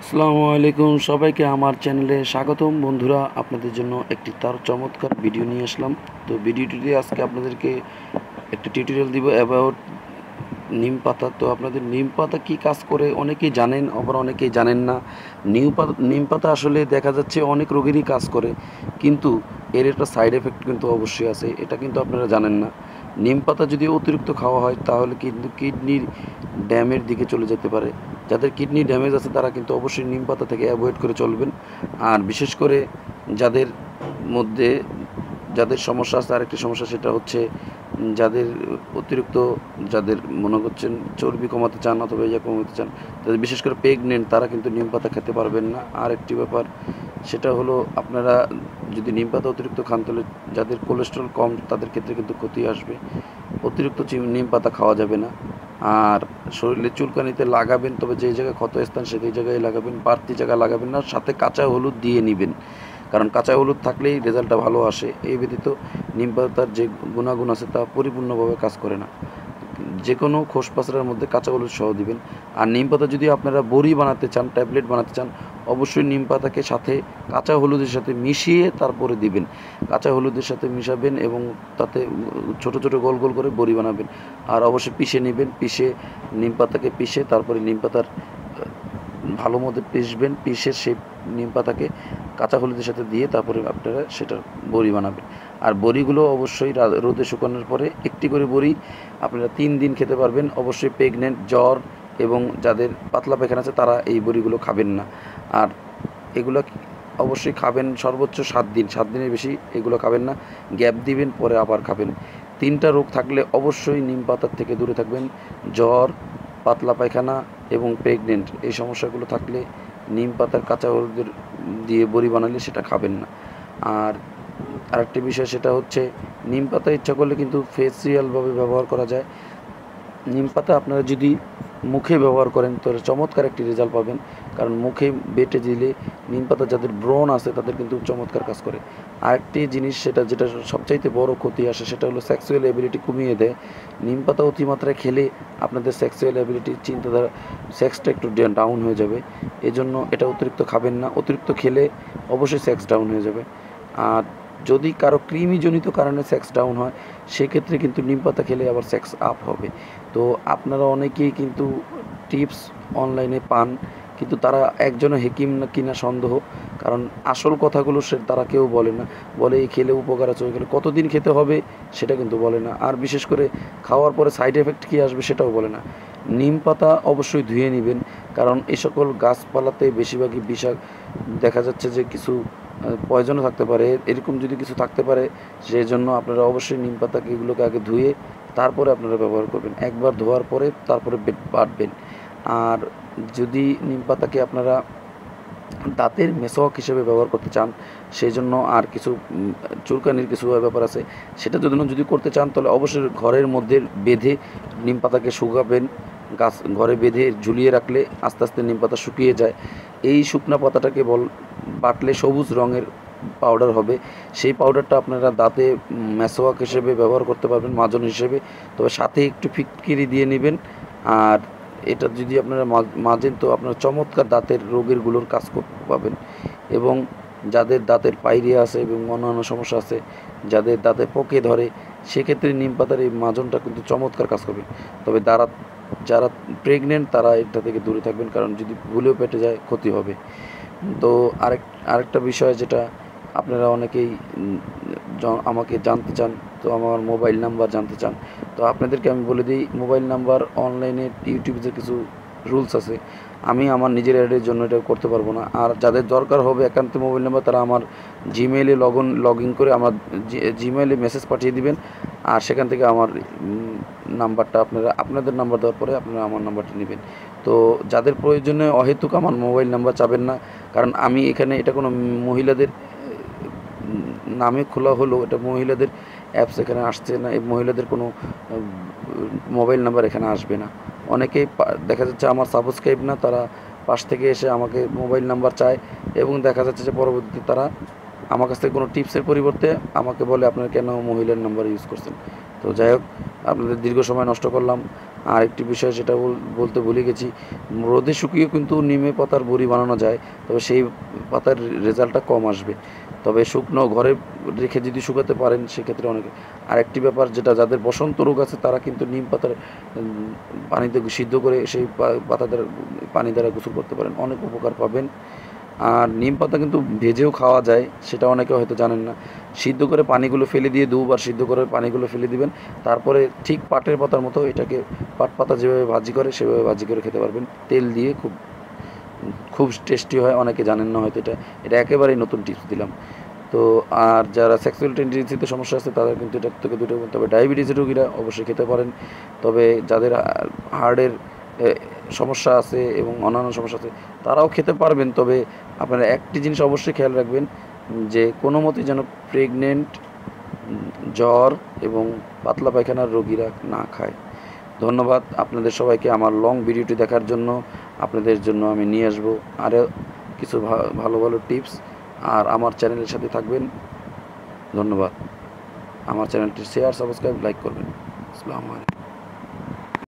আসসালামু আলাইকুম সবাইকে আমার চ্যানেলে স্বাগতম। বন্ধুরা, আপনাদের জন্য একটি তার চমৎকার ভিডিও নিয়ে আসলাম। তো ভিডিওটিতে আজকে আপনাদেরকে একটা টিউটোরিয়াল দিব অ্যাবাউট নিম পাতা। তো আপনাদের নিম পাতা কী কাজ করে অনেকেই জানেন, আবার অনেকেই জানেন না। নিম পাতা আসলে দেখা যাচ্ছে অনেক রোগেরই কাজ করে, কিন্তু এর একটা সাইড এফেক্ট কিন্তু অবশ্যই আছে, এটা কিন্তু আপনারা জানেন না। নিম পাতা যদি অতিরিক্ত খাওয়া হয় তাহলে কিন্তু কিডনির ড্যামের দিকে চলে যেতে পারে। যাদের কিডনি ড্যামেজ আছে তারা কিন্তু অবশ্যই নিম পাতা থেকে অ্যাভয়েড করে চলবেন। আর বিশেষ করে যাদের মধ্যে যাদের সমস্যা আছে, আরেকটি সমস্যা সেটা হচ্ছে যাদের অতিরিক্ত, যাদের মনে করছেন চর্বি কমাতে চান অথবা ইয়া কমাতে চান, তাদের বিশেষ করে প্রেগনেন্ট, তারা কিন্তু নিম পাতা খেতে পারবেন না। আর একটি ব্যাপার সেটা হলো, আপনারা যদি নিম পাতা অতিরিক্ত খান তাহলে যাদের কোলেস্ট্রল কম তাদের ক্ষেত্রে কিন্তু ক্ষতি আসবে। অতিরিক্ত নিম পাতা খাওয়া যাবে না। আর শরীরে চুলকানিতে লাগাবেন, তবে যে জায়গায় ক্ষত স্থান সেই জায়গায় লাগাবেন, বাড়তি জায়গা লাগাবেন না। সাথে কাঁচা হলুদ দিয়ে নেবেন, কারণ কাঁচা হলুদ থাকলেই রেজাল্টটা ভালো আসে। এই ব্যতীত নিম পাতার যে গুণাগুণ আছে তা পরিপূর্ণভাবে কাজ করে না। যে কোনো খোসপাসড়ার মধ্যে কাঁচা হলুদ সহ দিবেন। আর নিম পাতা যদি আপনারা বড়ি বানাতে চান, ট্যাবলেট বানাতে চান, অবশ্যই নিম পাতাকে সাথে কাঁচা হলুদের সাথে মিশিয়ে তারপরে দিবেন। কাঁচা হলুদের সাথে মিশাবেন এবং তাতে ছোট ছোট গোল গোল করে বড়ি বানাবেন। আর অবশ্যই পিষে নেবেন, নিম পাতাকে পিষে তারপরে নিম পাতার ভালো মতো পিষবেন, পিষে সেই নিম পাতাকে কাঁচা হলুদের সাথে দিয়ে তারপরে আপনারা সেটার বড়ি বানাবেন। আর বড়িগুলো অবশ্যই রোদে শুকানোর পরে একটি করে বড়ি আপনারা 3 দিন খেতে পারবেন। অবশ্যই প্রেগনেন্ট, জ্বর এবং যাদের পাতলা পায়খানা আছে তারা এই বড়িগুলো খাবেন না। আর এগুলো অবশ্যই খাবেন সর্বোচ্চ 7 দিন, 7 দিনের বেশি এগুলো খাবেন না। গ্যাপ দিবেন, পরে আবার খাবেন। 3টা রোগ থাকলে অবশ্যই নিম পাতার থেকে দূরে থাকবেন। জ্বর, পাতলা পায়খানা এবং প্রেগনেন্ট, এই সমস্যাগুলো থাকলে নিম পাতার কাঁচা হলুদের দিয়ে বড়ি বানালে সেটা খাবেন না। আর আরেকটি বিষয় সেটা হচ্ছে, নিম পাতা ইচ্ছা করলে কিন্তু ফেসিয়ালভাবে ব্যবহার করা যায়। নিম পাতা আপনারা যদি মুখে ব্যবহার করেন তাহলে চমৎকার একটি রেজাল্ট পাবেন, কারণ মুখে বেটে দিলে নিম পাতা যাদের ব্রণ আছে তাদের কিন্তু চমৎকার কাজ করে। আরেকটি জিনিস যেটা সবচাইতে বড় ক্ষতি আসে সেটা হলো সেক্সুয়াল অ্যাবিলিটি কমিয়ে দেয়। নিম পাতা অতিমাত্রায় খেলে আপনাদের সেক্সুয়াল অ্যাবিলিটি, চিন্তাধারা, সেক্সটা একটু ডাউন হয়ে যাবে। এজন্য এটা অতিরিক্ত খাবেন না। অতিরিক্ত খেলে অবশ্যই সেক্স ডাউন হয়ে যাবে। আর যদি কারো কৃমিজনিত কারণে সেক্স ডাউন হয়, সেক্ষেত্রে কিন্তু নিম পাতা খেলে আবার সেক্স আপ হবে। তো আপনারা অনেকেই কিন্তু টিপস অনলাইনে পান, কিন্তু তারা একজনও হেকিম না কিনা সন্দেহ, কারণ আসল কথাগুলো তারা কেউ বলে না। বলে এই খেলে উপকার আছে, ওই খেলে কতদিন খেতে হবে সেটা কিন্তু বলে না। আর বিশেষ করে খাওয়ার পরে সাইড এফেক্ট কী আসবে সেটাও বলে না। নিম পাতা অবশ্যই ধুয়ে নেবেন, কারণ এই সকল গাছপালাতে বেশিরভাগই দেখা যাচ্ছে যে কিছু পয়জনও থাকতে পারে। এরকম যদি কিছু থাকতে পারে, সেই জন্য আপনারা অবশ্যই নিম পাতাকে এগুলোকে আগে ধুয়ে তারপরে আপনারা ব্যবহার করবেন। একবার ধোয়ার পরে তারপরে বাটবেন। আর যদি নিম পাতাকে আপনারা দাঁতের মেসওয়াক হিসেবে ব্যবহার করতে চান, সেই জন্য আর কিছু চুলকানির কিছু ব্যাপার আছে, সেটা যদি করতে চান তাহলে অবশ্যই ঘরের মধ্যে বেঁধে নিম পাতাকে শুকাবেন। ঘরে বেঁধে ঝুলিয়ে রাখলে আস্তে আস্তে নিম পাতা শুকিয়ে যায়। এই শুকনা পাতাটাকে বাটলে সবুজ রঙের পাউডার হবে। সেই পাউডারটা আপনারা দাঁতে মেসওয়াক হিসেবে ব্যবহার করতে পারবেন, মাজন হিসেবে। তবে সাথে একটু ফিটকিরি দিয়ে নেবেন। আর এটা যদি আপনারা মাজেন তো আপনারা চমৎকার দাঁতের রোগেরগুলোর কাজ করতে পাবেন। এবং যাদের দাঁতের পাইরিয়া আছে এবং অন্যান্য সমস্যা আছে, যাদের দাঁতে পোকে ধরে, সেক্ষেত্রে নিম পাতার এই মাজনটা কিন্তু চমৎকার কাজ করবে। তবে যারা প্রেগনেন্ট তারা এটা থেকে দূরে থাকবেন, কারণ যদি ভুলেও পেটে যায় ক্ষতি হবে। তো আরেকটা বিষয় যেটা আপনারা অনেকেই আমাকে জানতে চান, তো আমার মোবাইল নাম্বার জানতে চান, তো আপনাদেরকে আমি বলে দিই, মোবাইল নাম্বার অনলাইনে ইউটিউবে কিছু রুলস আছে, আমি আমার নিজের অ্যাডের জন্য এটা করতে পারবো না। আর যাদের দরকার হবে একান্ত মোবাইল নাম্বার, তারা আমার জিমেইলে লগ ইন করে আমার জিমেইলে মেসেজ পাঠিয়ে দিবেন। আর সেখান থেকে আমার নাম্বারটা আপনাদের নাম্বার দেওয়ার পরে আপনারা আমার নাম্বারটা নেবেন। তো যাদের প্রয়োজনে অহেতুক আমার মোবাইল নাম্বার চাবেন না, কারণ আমি এখানে এটা কোনো মহিলাদের নামে খোলা হলো, এটা মহিলাদের অ্যাপস এখানে আসছে না, এই মহিলাদের কোনো মোবাইল নাম্বার এখানে আসবে না। অনেকেই দেখা যাচ্ছে আমার সাবস্ক্রাইব না, তারা পাশ থেকে এসে আমাকে মোবাইল নাম্বার চায় এবং দেখা যাচ্ছে যে পরবর্তীতে তারা আমার কাছ থেকে কোনো টিপসের পরিবর্তে আমাকে বলে আপনারা কেন মহিলার নাম্বার ইউজ করছেন। তো যাই হোক, আপনাদের দীর্ঘ সময় নষ্ট করলাম। আর একটি বিষয় যেটা বলতে ভুলে গেছি, রোদে শুকিয়ে কিন্তু নিমে পাতার বড়ি বানানো যায়, তবে সেই পাতার রেজাল্টটা কম আসবে। তবে শুকনো ঘরে রেখে যদি শুকাতে পারেন সেক্ষেত্রে অনেক। আরেকটি ব্যাপার, যেটা যাদের বসন্ত রোগ আছে তারা কিন্তু নিম পাতার পানিতে সিদ্ধ করে সেই পাতা দ্বারা পানি দ্বারা গোসল করতে পারেন, অনেক উপকার পাবেন। আর নিম পাতা কিন্তু ভেজেও খাওয়া যায়, সেটা অনেকে হয়তো জানেন না। সিদ্ধ করে পানিগুলো ফেলে দিয়ে দুবার সিদ্ধ করে পানিগুলো ফেলে দিবেন, তারপরে ঠিক পাটের পাতার মতো এটাকে পাট পাতা যেভাবে ভাজি করে সেভাবে ভাজি করে খেতে পারবেন তেল দিয়ে। খুব খুব টেস্টি হয়, অনেকে জানেন না হয়তো। এটা এটা একেবারেই নতুন টিপস দিলাম। তো আর যারা সেক্সুয়াল টেন্ডেন্সিতে সমস্যা আছে তাদের কিন্তু এটা থেকে দুটো, তবে ডায়াবেটিসের রোগীরা অবশ্যই খেতে পারেন। তবে যাদের হার্টের সমস্যা আছে এবং অন্যান্য সমস্যা আছে তারাও খেতে পারবেন। তবে আপনারা একটি জিনিস অবশ্যই খেয়াল রাখবেন, যে কোনো মতেই যেন প্রেগনেন্ট, জ্বর এবং পাতলা পায়খানার রোগীরা না খায়। ধন্যবাদ আপনাদের সবাইকে আমার লং ভিডিওটি দেখার জন্য। আপনাদের জন্য আমি নিয়ে আসবো আরও কিছু ভালো ভালো টিপস। আর আমার চ্যানেলের সাথে থাকবেন। ধন্যবাদ। আমার চ্যানেলটি শেয়ার, সাবস্ক্রাইব, লাইক করবেন। আসসালামু আলাইকুম।